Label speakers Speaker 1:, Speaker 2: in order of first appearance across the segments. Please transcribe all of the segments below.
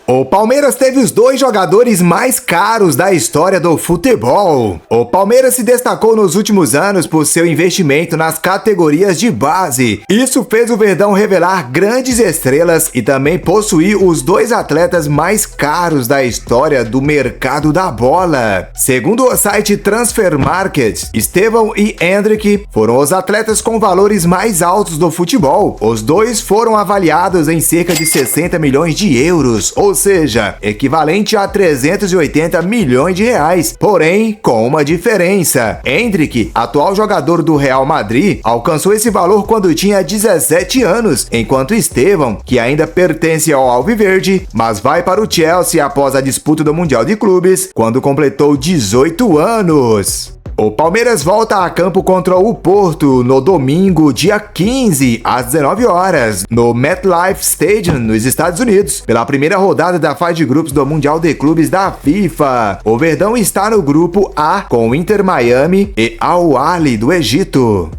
Speaker 1: O Palmeiras teve os dois jogadores mais caros da história do futebol. O Palmeiras se destacou nos últimos anos por seu investimento nas categorias de base. Isso fez o Verdão revelar grandes estrelas e também possuir os dois atletas mais caros da história do mercado da bola. Segundo o site Transfer Market, Estevão e Endrick foram os atletas com valores mais altos do futebol. Os dois foram avaliados em cerca de 60 milhões de euros, ou seja, equivalente a 380 milhões de reais, porém com uma diferença. Endrick, atual jogador do Real Madrid, alcançou esse valor quando tinha 17 anos, enquanto Estevão, que ainda pertence ao Alviverde, mas vai para o Chelsea após a disputa do Mundial de Clubes, quando completou 18 anos. O Palmeiras volta a campo contra o Porto no domingo, dia 15, às 19 horas, no MetLife Stadium, nos Estados Unidos, pela primeira rodada da fase de grupos do Mundial de Clubes da FIFA. O Verdão está no grupo A com Inter Miami e Al Ahly do Egito.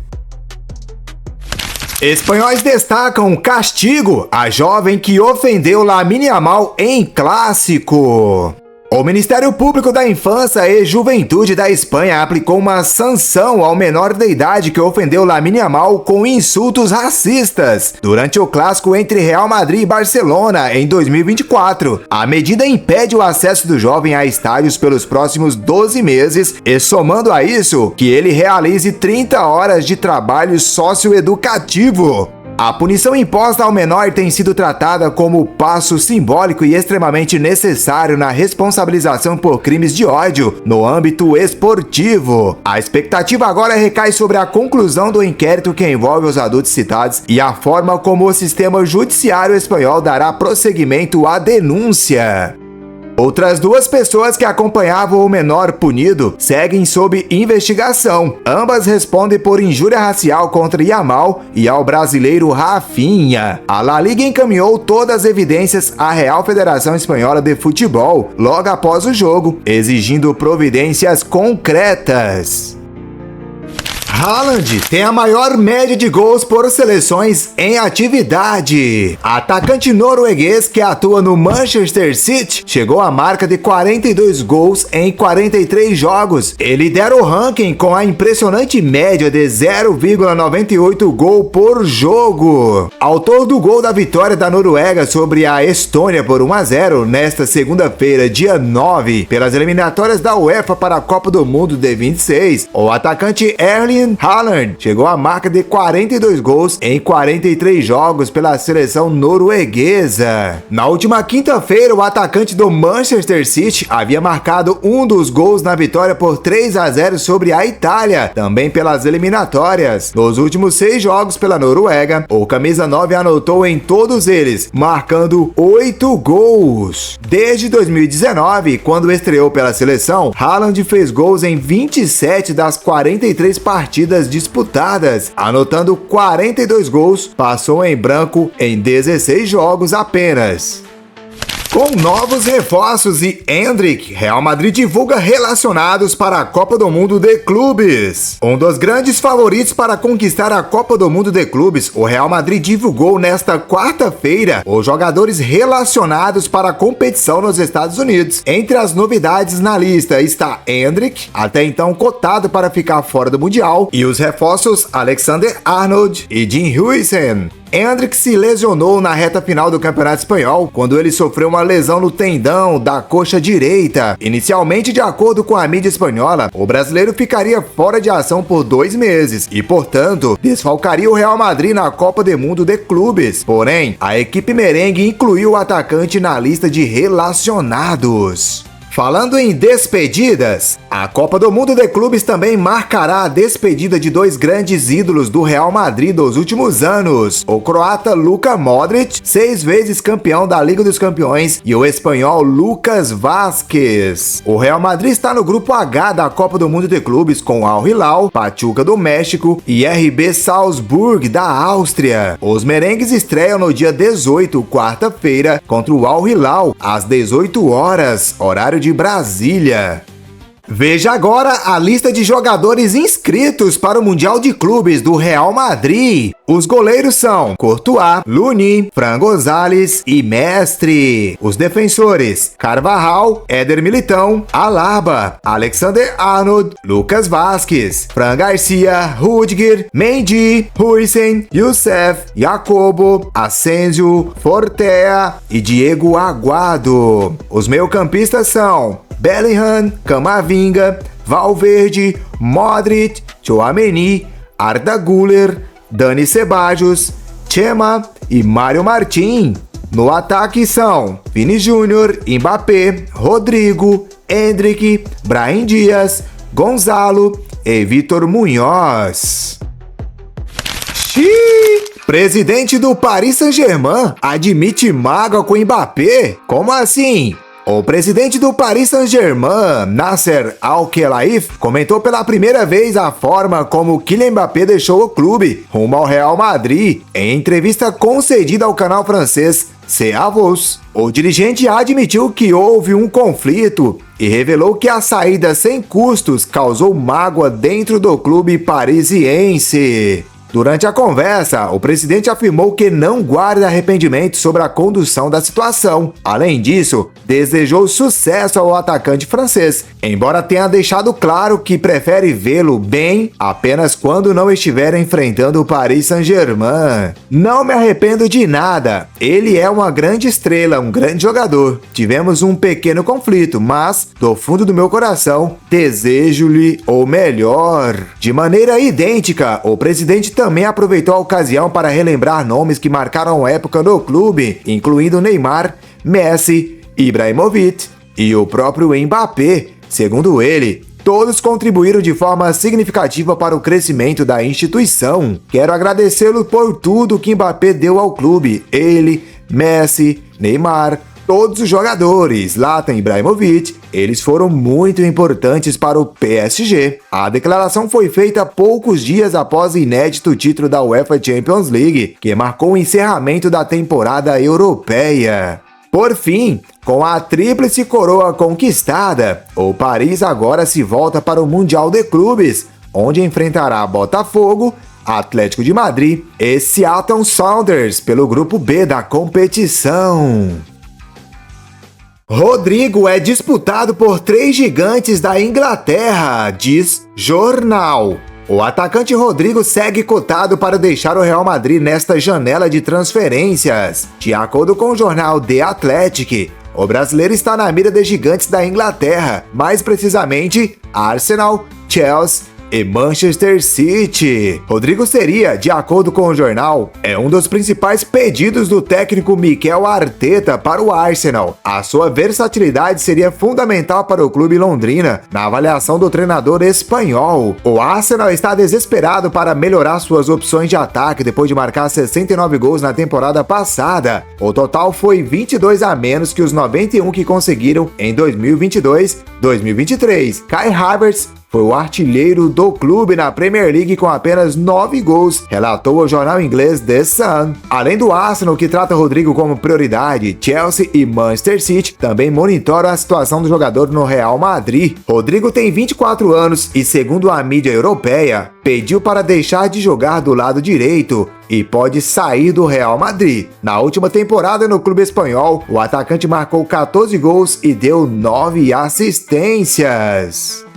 Speaker 1: Espanhóis destacam castigo à jovem que ofendeu Lamine Yamal em clássico. O Ministério Público da Infância e Juventude da Espanha aplicou uma sanção ao menor de idade que ofendeu Lamine Yamal com insultos racistas durante o clássico entre Real Madrid e Barcelona em 2024. A medida impede o acesso do jovem a estádios pelos próximos 12 meses e, somando a isso, que ele realize 30 horas de trabalho socioeducativo. A punição imposta ao menor tem sido tratada como passo simbólico e extremamente necessário na responsabilização por crimes de ódio no âmbito esportivo. A expectativa agora recai sobre a conclusão do inquérito que envolve os adultos citados e a forma como o sistema judiciário espanhol dará prosseguimento à denúncia. Outras duas pessoas que acompanhavam o menor punido seguem sob investigação. Ambas respondem por injúria racial contra Yamal e ao brasileiro Rafinha. A La Liga encaminhou todas as evidências à Real Federação Espanhola de Futebol logo após o jogo, exigindo providências concretas. Haaland tem a maior média de gols por seleções em atividade. Atacante norueguês que atua no Manchester City chegou à marca de 42 gols em 43 jogos. Ele lidera o ranking com a impressionante média de 0,98 gol por jogo. Autor do gol da vitória da Noruega sobre a Estônia por 1-0 nesta segunda-feira, dia 9, pelas eliminatórias da UEFA para a Copa do Mundo de 26, o atacante Erling Haaland chegou à marca de 42 gols em 43 jogos pela seleção norueguesa. Na última quinta-feira, o atacante do Manchester City havia marcado um dos gols na vitória por 3-0 sobre a Itália, também pelas eliminatórias. Nos últimos 6 jogos pela Noruega, o camisa 9 anotou em todos eles, marcando 8 gols. Desde 2019, quando estreou pela seleção, Haaland fez gols em 27 das 43 partidas disputadas, anotando 42 gols, passou em branco em 16 jogos apenas. Com novos reforços e Endrick, Real Madrid divulga relacionados para a Copa do Mundo de Clubes. Um dos grandes favoritos para conquistar a Copa do Mundo de Clubes, o Real Madrid divulgou nesta quarta-feira os jogadores relacionados para a competição nos Estados Unidos. Entre as novidades na lista está Endrick, até então cotado para ficar fora do Mundial, e os reforços Alexander-Arnold e Dean Huijsen. Endrick se lesionou na reta final do Campeonato Espanhol quando ele sofreu uma lesão no tendão da coxa direita. Inicialmente, de acordo com a mídia espanhola, o brasileiro ficaria fora de ação por 2 meses e, portanto, desfalcaria o Real Madrid na Copa do Mundo de Clubes. Porém, a equipe merengue incluiu o atacante na lista de relacionados. Falando em despedidas, a Copa do Mundo de Clubes também marcará a despedida de dois grandes ídolos do Real Madrid dos últimos anos, o croata Luka Modric, 6 vezes campeão da Liga dos Campeões, e o espanhol Lucas Vázquez. O Real Madrid está no grupo H da Copa do Mundo de Clubes com Al Hilal, Pachuca do México e RB Salzburg da Áustria. Os merengues estreiam no dia 18, quarta-feira, contra o Al Hilal, às 18 horas, horário de Brasília. Veja agora a lista de jogadores inscritos para o Mundial de Clubes do Real Madrid. Os goleiros são Courtois, Lunin, Fran Gonzalez e Mestre. Os defensores: Carvajal, Éder Militão, Alaba, Alexander-Arnold, Lucas Vázquez, Fran Garcia, Rüdiger, Mendy, Huijsen, Youssef, Jacobo, Asensio, Fortea e Diego Aguado. Os meio-campistas são Bellingham, Camavinga, Valverde, Modric, Tchouaméni, Arda Güler, Dani Ceballos, Chema e Mário Martín. No ataque são Vini Júnior, Mbappé, Rodrigo, Endrick, Brahim Dias, Gonzalo e Vitor Munhoz. Xiii! Presidente do Paris Saint-Germain admite mágoa com Mbappé? Como assim? O presidente do Paris Saint-Germain, Nasser Al-Khelaifi, comentou pela primeira vez a forma como Kylian Mbappé deixou o clube rumo ao Real Madrid em entrevista concedida ao canal francês CAVOS. O dirigente admitiu que houve um conflito e revelou que a saída sem custos causou mágoa dentro do clube parisiense. Durante a conversa, o presidente afirmou que não guarda arrependimento sobre a condução da situação. Além disso, desejou sucesso ao atacante francês, embora tenha deixado claro que prefere vê-lo bem apenas quando não estiver enfrentando o Paris Saint-Germain. Não me arrependo de nada. Ele é uma grande estrela, um grande jogador. Tivemos um pequeno conflito, mas, do fundo do meu coração, desejo-lhe o melhor. De maneira idêntica, o presidente também aproveitou a ocasião para relembrar nomes que marcaram a época no clube, incluindo Neymar, Messi, Ibrahimovic e o próprio Mbappé. Segundo ele, todos contribuíram de forma significativa para o crescimento da instituição. Quero agradecê-lo por tudo que Mbappé deu ao clube. Ele, Messi, Neymar, todos os jogadores, Zlatan Ibrahimovic, eles foram muito importantes para o PSG. A declaração foi feita poucos dias após o inédito título da UEFA Champions League, que marcou o encerramento da temporada europeia. Por fim, com a tríplice coroa conquistada, o Paris agora se volta para o Mundial de Clubes, onde enfrentará Botafogo, Atlético de Madrid e Seattle Sounders pelo grupo B da competição. Rodrigo é disputado por 3 gigantes da Inglaterra, diz jornal. O atacante Rodrigo segue cotado para deixar o Real Madrid nesta janela de transferências. De acordo com o jornal The Athletic, o brasileiro está na mira de gigantes da Inglaterra, mais precisamente Arsenal, Chelsea e Manchester City. Rodrigo seria, de acordo com o jornal, um dos principais pedidos do técnico Mikel Arteta para o Arsenal. A sua versatilidade seria fundamental para o clube londrina, na avaliação do treinador espanhol. O Arsenal está desesperado para melhorar suas opções de ataque depois de marcar 69 gols na temporada passada. O total foi 22 a menos que os 91 que conseguiram em 2022-2023. Kai Havertz foi o artilheiro do clube na Premier League com apenas 9 gols, relatou o jornal inglês The Sun. Além do Arsenal, que trata Rodrigo como prioridade, Chelsea e Manchester City também monitoram a situação do jogador no Real Madrid. Rodrigo tem 24 anos e, segundo a mídia europeia, pediu para deixar de jogar do lado direito e pode sair do Real Madrid. Na última temporada no clube espanhol, o atacante marcou 14 gols e deu 9 assistências.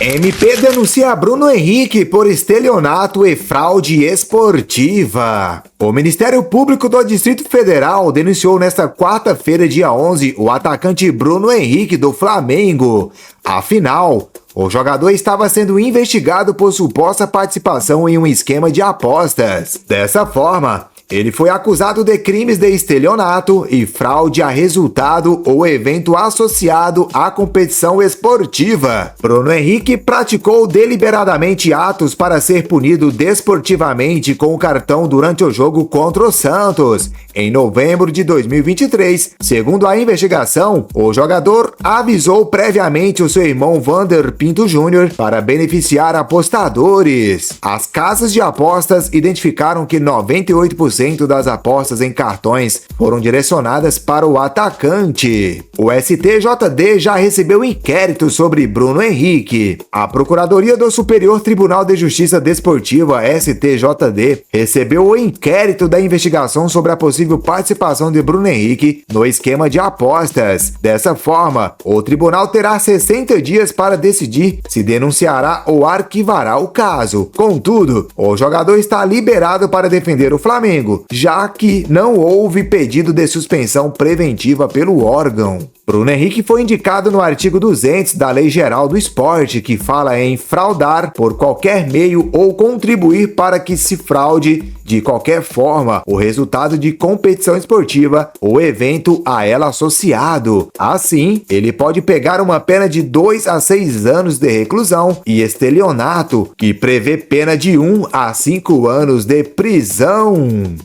Speaker 1: MP denuncia Bruno Henrique por estelionato e fraude esportiva. O Ministério Público do Distrito Federal denunciou nesta quarta-feira, dia 11, o atacante Bruno Henrique do Flamengo. Afinal, o jogador estava sendo investigado por suposta participação em um esquema de apostas. Dessa forma, ele foi acusado de crimes de estelionato e fraude a resultado ou evento associado à competição esportiva. Bruno Henrique praticou deliberadamente atos para ser punido desportivamente com o cartão durante o jogo contra o Santos, em novembro de 2023. Segundo a investigação, o jogador avisou previamente o seu irmão Vander Pinto Júnior para beneficiar apostadores. As casas de apostas identificaram que 98% 50% das apostas em cartões foram direcionadas para o atacante. O STJD já recebeu inquérito sobre Bruno Henrique. A Procuradoria do Superior Tribunal de Justiça Desportiva, STJD, recebeu o inquérito da investigação sobre a possível participação de Bruno Henrique no esquema de apostas. Dessa forma, o tribunal terá 60 dias para decidir se denunciará ou arquivará o caso. Contudo, o jogador está liberado para defender o Flamengo, já que não houve pedido de suspensão preventiva pelo órgão. Bruno Henrique foi indicado no artigo 200 da Lei Geral do Esporte, que fala em fraudar por qualquer meio ou contribuir para que se fraude de qualquer forma o resultado de competição esportiva ou evento a ela associado. Assim, ele pode pegar uma pena de 2 a 6 anos de reclusão e estelionato, que prevê pena de 1 a 5 anos de prisão.